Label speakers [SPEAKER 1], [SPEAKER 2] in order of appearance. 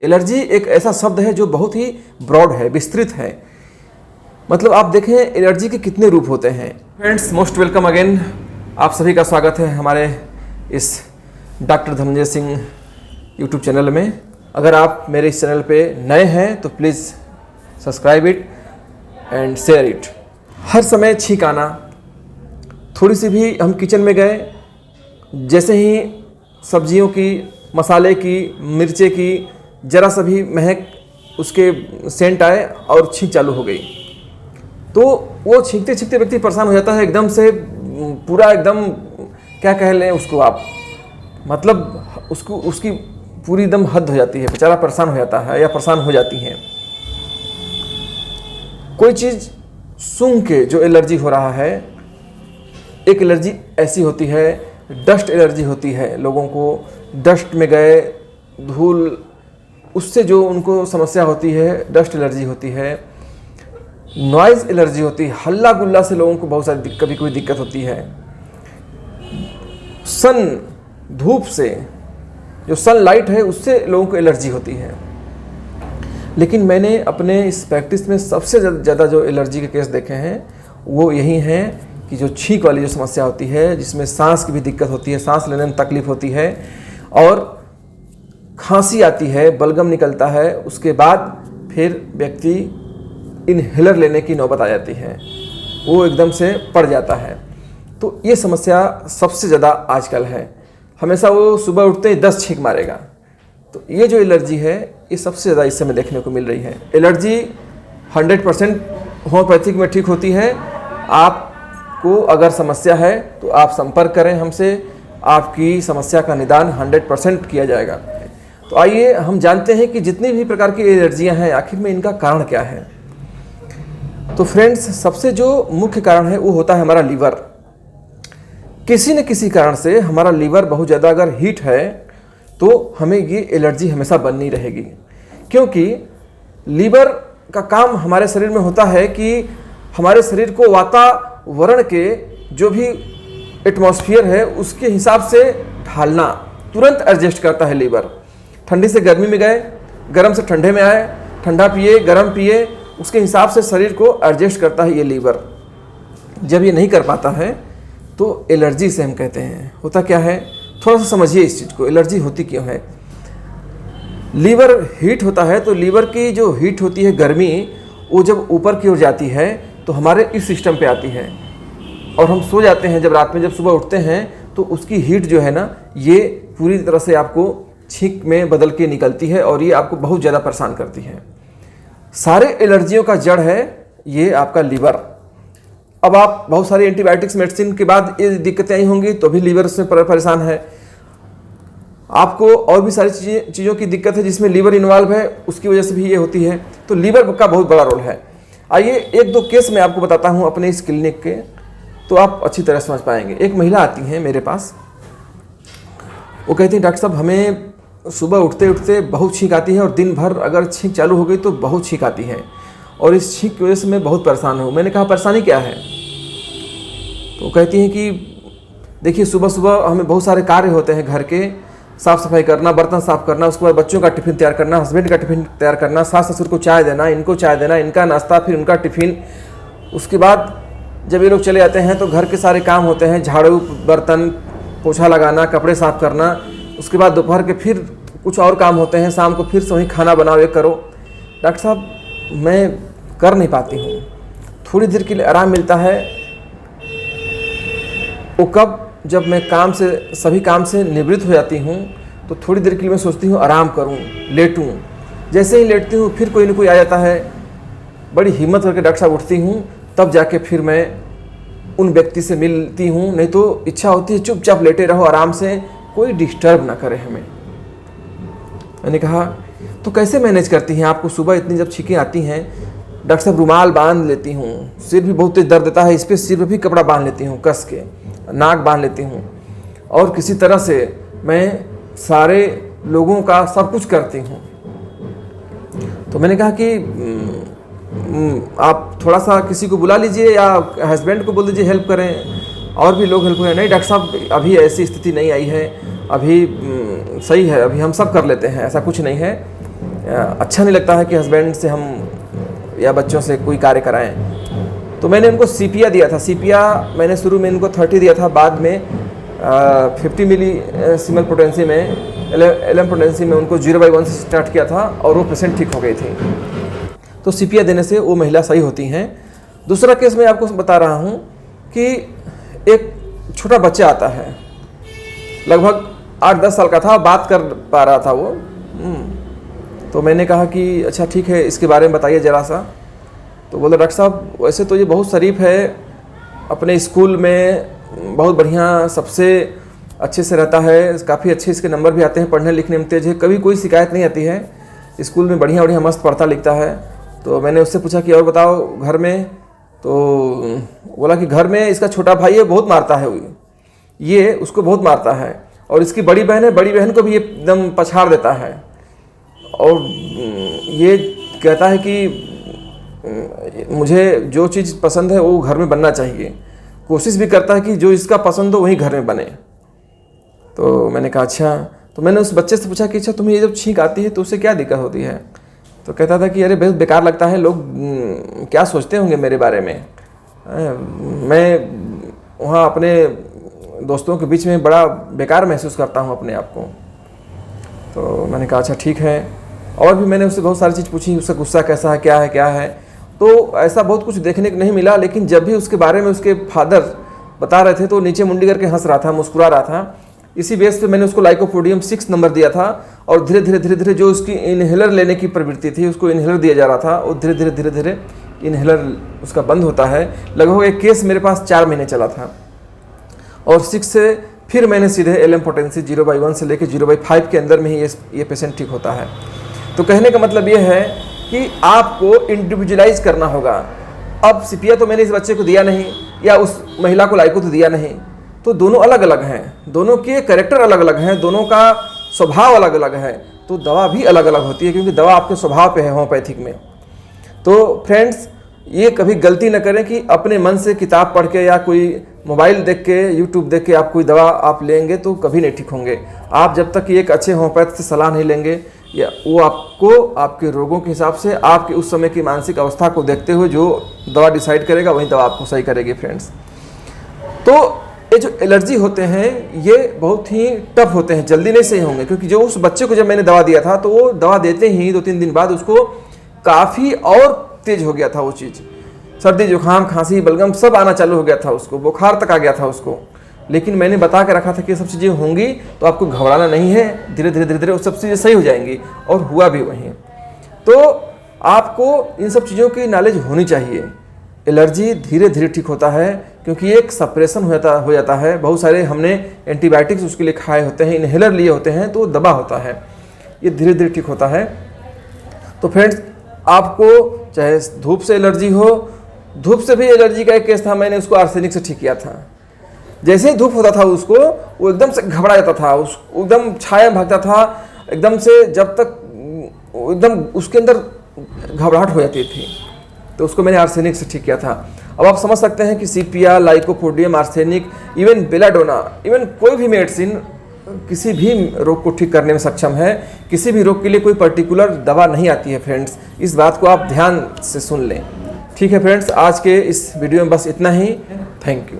[SPEAKER 1] Allergy एक ऐसा शब्द है जो बहुत ही ब्रॉड है, विस्तृत है। मतलब आप देखें एलर्जी के कितने रूप होते हैं। फ्रेंड्स, मोस्ट वेलकम अगेन, आप सभी का स्वागत है हमारे इस doctor Dhananjay Singh YouTube channel में। अगर आप मेरे इस चैनल पे नए हैं तो please subscribe it and share it. हर समय छींक आना, थोड़ी सी भी हम किचन में गए, जैसे ही सब्जियों की, मसाले की, मिर्चे की ज़रा सा भी महक, उसके सेंट आए और छींक चालू हो गई, तो वो छींकते छींकते व्यक्ति परेशान हो जाता है एकदम से, पूरा एकदम क्या कह लें उसको आप, मतलब उसकी पूरी एकदम हद हो जाती है, बेचारा परेशान हो जाता है या परेशान हो जाती हैं। कोई चीज़ सूंघ के जो एलर्जी हो रहा है, एक एलर्जी ऐसी होती है, डस्ट एलर्जी होती है। लोगों को डस्ट में गए, धूल, उससे जो उनको समस्या होती है, डस्ट एलर्जी होती है। नॉइज़ एलर्जी होती है, हल्ला गुल्ला से लोगों को बहुत सारी कभी कोई दिक्कत होती है। धूप से, जो सनलाइट है, उससे लोगों को एलर्जी होती है। लेकिन मैंने अपने इस प्रैक्टिस में सबसे ज़्यादा जो एलर्जी के केस देखे हैं वो यही हैं कि जो छींक वाली जो समस्या होती है, जिसमें सांस की भी दिक्कत होती है, सांस लेने में तकलीफ होती है और खांसी आती है, बलगम निकलता है, उसके बाद फिर व्यक्ति इनहेलर लेने की नौबत आ जाती है, वो एकदम से पड़ जाता है। तो ये समस्या सबसे ज़्यादा आजकल है। हमेशा वो सुबह उठते ही 10 छींक मारेगा। तो ये जो एलर्जी है, ये सबसे ज़्यादा इस समय देखने को मिल रही है। एलर्जी 100% होम्योपैथिक में ठीक होती है। आपको अगर समस्या है तो आप संपर्क करें हमसे, आपकी समस्या का निदान 100% किया जाएगा। तो आइए हम जानते हैं कि जितनी भी प्रकार की एलर्जियां हैं, आखिर में इनका कारण क्या है। तो फ्रेंड्स, सबसे जो मुख्य कारण है वो होता है हमारा लीवर। किसी न किसी कारण से हमारा लीवर बहुत ज़्यादा अगर हीट है तो हमें ये एलर्जी हमेशा बनी रहेगी, क्योंकि लीवर का काम हमारे शरीर में होता है कि हमारे शरीर को वातावरण के जो भी एटमॉस्फेयर है उसके हिसाब से ढालना, तुरंत एडजस्ट करता है लीवर। ठंडी से गर्मी में गए, गर्म से ठंडे में आए, ठंडा पिए, गर्म पिए, उसके हिसाब से शरीर को एडजस्ट करता है ये लीवर। जब ये नहीं कर पाता है तो एलर्जी से हम कहते हैं। होता क्या है, थोड़ा सा समझिए इस चीज़ को, एलर्जी होती क्यों है। लीवर हीट होता है तो लीवर की जो हीट होती है, गर्मी, वो जब ऊपर की ओर जाती है तो हमारे इस सिस्टम पे आती है और हम सो जाते हैं। जब रात में, जब सुबह उठते हैं तो उसकी हीट जो है ना, ये पूरी तरह से आपको छींक में बदल के निकलती है और ये आपको बहुत ज़्यादा परेशान करती है। सारे एलर्जियों का जड़ है ये आपका लीवर। अब आप बहुत सारी एंटीबायोटिक्स मेडिसिन के बाद ये दिक्कतें आई होंगी तो भी लीवर से परेशान है। आपको और भी सारी चीज़ों की दिक्कत है जिसमें लीवर इन्वॉल्व है, उसकी वजह से भी ये होती है। तो लीवर का बहुत बड़ा रोल है। आइए एक दो केस मैं आपको बताता हूँ अपने इस क्लिनिक के, तो आप अच्छी तरह समझ पाएंगे। एक महिला आती हैं मेरे पास, वो कहती हैं डॉक्टर साहब हमें सुबह उठते उठते बहुत छींक आती है और दिन भर अगर छींक चालू हो गई तो बहुत छींक आती है और इस छींक की वजह से मैं बहुत परेशान हूँ। मैंने कहा परेशानी क्या है? तो वो कहती हैं कि देखिए सुबह सुबह हमें बहुत सारे कार्य होते हैं, घर के साफ़ सफाई करना, बर्तन साफ़ करना, उसके बाद बच्चों का टिफ़िन तैयार करना, हस्बैंड का टिफ़िन तैयार करना, सास ससुर को चाय देना, इनको चाय देना, इनका नाश्ता, फिर उनका टिफ़िन। उसके बाद जब ये लोग चले जाते हैं तो घर के सारे काम होते हैं, झाड़ू, बर्तन, पोछा लगाना, कपड़े साफ़ करना। उसके बाद दोपहर के फिर कुछ और काम होते हैं, शाम को फिर से वही खाना बनाओ, ये करो। डॉक्टर साहब मैं कर नहीं पाती हूँ। थोड़ी देर के लिए आराम मिलता है, वो कब, जब मैं सभी काम से निवृत्त हो जाती हूँ तो थोड़ी देर के लिए मैं सोचती हूँ आराम करूँ, लेटूँ। जैसे ही लेटती हूँ फिर कोई ना कोई आ जाता है, बड़ी हिम्मत करके डॉक्टर साहब उठती हूँ, तब जाके फिर मैं उन व्यक्ति से मिलती हूँ। नहीं तो इच्छा होती है चुपचाप लेटे रहो आराम से, कोई डिस्टर्ब ना करे हमें। मैंने कहा तो कैसे मैनेज करती हैं? आपको सुबह इतनी जब छींकें आती हैं, डॉक्टर साहब रुमाल बांध लेती हूँ, सिर भी बहुत तेज दर्द देता है, इस पर सिर पर भी कपड़ा बांध लेती हूँ कस के, नाक बांध लेती हूँ और किसी तरह से मैं सारे लोगों का सब कुछ करती हूँ। तो मैंने कहा कि आप थोड़ा सा किसी को बुला लीजिए या हस्बैंड को बोल दीजिए हेल्प करें, और भी लोग हेल्प करें। नहीं डॉक्टर साहब अभी ऐसी स्थिति नहीं आई है, अभी सही है, अभी हम सब कर लेते हैं, ऐसा कुछ नहीं है। अच्छा नहीं लगता है कि हस्बैंड से हम या बच्चों से कोई कार्य कराएं। तो मैंने उनको सीपिया दिया था। सीपिया मैंने शुरू में इनको 30 दिया था, बाद में 50 मिली सीमल पोटेंसी में LM पोटेंसी में उनको 0/1 से स्टार्ट किया था और वो पेशेंट ठीक हो गई थी। तो सीपिया देने से वो महिला सही होती हैं। दूसरा केस मैं आपको बता रहा हूँ कि एक छोटा बच्चा आता है, लगभग 8-10 साल का था, बात कर पा रहा था वो। तो मैंने कहा कि अच्छा ठीक है, इसके बारे में बताइए ज़रा सा। तो बोला डॉक्टर साहब वैसे तो ये बहुत शरीफ है, अपने स्कूल में बहुत बढ़िया सबसे अच्छे से रहता है, काफ़ी अच्छे इसके नंबर भी आते हैं, पढ़ने लिखने में तेज है, कभी कोई शिकायत नहीं आती है, स्कूल में बढ़िया बढ़िया मस्त पढ़ता लिखता है। तो मैंने उससे पूछा कि और बताओ घर में। तो बोला कि घर में इसका छोटा भाई है, बहुत मारता है, ये उसको बहुत मारता है, और इसकी बड़ी बहन है, बड़ी बहन को भी ये एकदम पछाड़ देता है, और ये कहता है कि मुझे जो चीज़ पसंद है वो घर में बनना चाहिए, कोशिश भी करता है कि जो इसका पसंद हो वही घर में बने। तो मैंने कहा अच्छा। तो मैंने उस बच्चे से पूछा कि अच्छा तुम्हें ये जब छींक आती है तो उससे क्या दिक्कत होती है? तो कहता था कि अरे बहुत बेकार लगता है, लोग क्या सोचते होंगे मेरे बारे में, मैं वहाँ अपने दोस्तों के बीच में बड़ा बेकार महसूस करता हूँ अपने आप को। तो मैंने कहा अच्छा ठीक है। और भी मैंने उससे बहुत सारी चीज़ पूछी, उसका गुस्सा कैसा है, क्या है। तो ऐसा बहुत कुछ देखने को नहीं मिला, लेकिन जब भी उसके बारे में उसके फादर बता रहे थे तो नीचे मुंडी करके हंस रहा था, मुस्कुरा रहा था। इसी बेस पे मैंने उसको लाइकोपोडियम 6 नंबर दिया था, और धीरे धीरे जो उसकी इनहेलर लेने की प्रवृत्ति थी, उसको इनहेलर दिया जा रहा था, और धीरे धीरे इनहेलर उसका बंद होता है। लगभग एक केस मेरे पास 4 महीने चला था, और 6 से फिर मैंने सीधे LM पोटेंसी 0/1 से लेकर 0/5 के अंदर में ही ये पेशेंट ठीक होता है। तो कहने का मतलब ये है कि आपको इंडिविजुअलाइज करना होगा। अब सीपिया तो मैंने इस बच्चे को दिया नहीं, या उस महिला को लाइको तो दिया नहीं, तो दोनों अलग अलग हैं, दोनों के कैरेक्टर अलग अलग हैं, दोनों का स्वभाव अलग अलग है, तो दवा भी अलग अलग होती है, क्योंकि दवा आपके स्वभाव पे है होम्योपैथिक में। तो फ्रेंड्स, ये कभी गलती न करें कि अपने मन से किताब पढ़ के या कोई मोबाइल देख के, यूट्यूब देख के आप कोई दवा आप लेंगे तो कभी नहीं ठीक होंगे। आप जब तक एक अच्छे होम्योपैथ से सलाह नहीं लेंगे, या वो आपको आपके रोगों के हिसाब से आपके उस समय की मानसिक अवस्था को देखते हुए जो दवा डिसाइड करेगा वही दवा आपको सही करेगी फ्रेंड्स। तो ये जो एलर्जी होते हैं ये बहुत ही टफ होते हैं, जल्दी नहीं सही होंगे, क्योंकि जो उस बच्चे को जब मैंने दवा दिया था तो वो दवा देते ही 2-3 दिन बाद उसको काफ़ी और तेज हो गया था वो चीज़, सर्दी जुकाम खांसी बलगम सब आना चालू हो गया था, उसको बुखार तक आ गया था उसको। लेकिन मैंने बता के रखा था कि ये सब चीज़ें होंगी तो आपको घबराना नहीं है, धीरे धीरे वो सब चीज़ें सही हो जाएंगी, और हुआ भी वहीं। तो आपको इन सब चीज़ों की नॉलेज होनी चाहिए। एलर्जी धीरे धीरे ठीक होता है, क्योंकि ये एक सप्रेशन हो जाता है। बहुत सारे हमने एंटीबायोटिक्स उसके लिए खाए होते हैं, इनहेलर लिए होते हैं, तो दबा होता है, ये धीरे धीरे ठीक होता है। तो फ्रेंड्स, आपको चाहे धूप से एलर्जी हो, धूप से भी एलर्जी का एक केस था, मैंने उसको आर्सेनिक से ठीक किया था। जैसे ही धूप होता था उसको, वो एकदम से घबरा जाता था, उसको एकदम छाया भागता था एकदम से, जब तक एकदम उसके अंदर घबराहट हो जाती थी, तो उसको मैंने आर्सेनिक से ठीक किया था। अब आप समझ सकते हैं कि sepia, lycopodium, arsenic, even belladonna, even कोई भी मेडिसिन किसी भी रोग को ठीक करने में सक्षम है। किसी भी रोग के लिए कोई पर्टिकुलर दवा नहीं आती है फ्रेंड्स, इस बात को आप ध्यान से सुन लें। ठीक है फ्रेंड्स, आज के इस वीडियो में बस इतना ही। Thank you.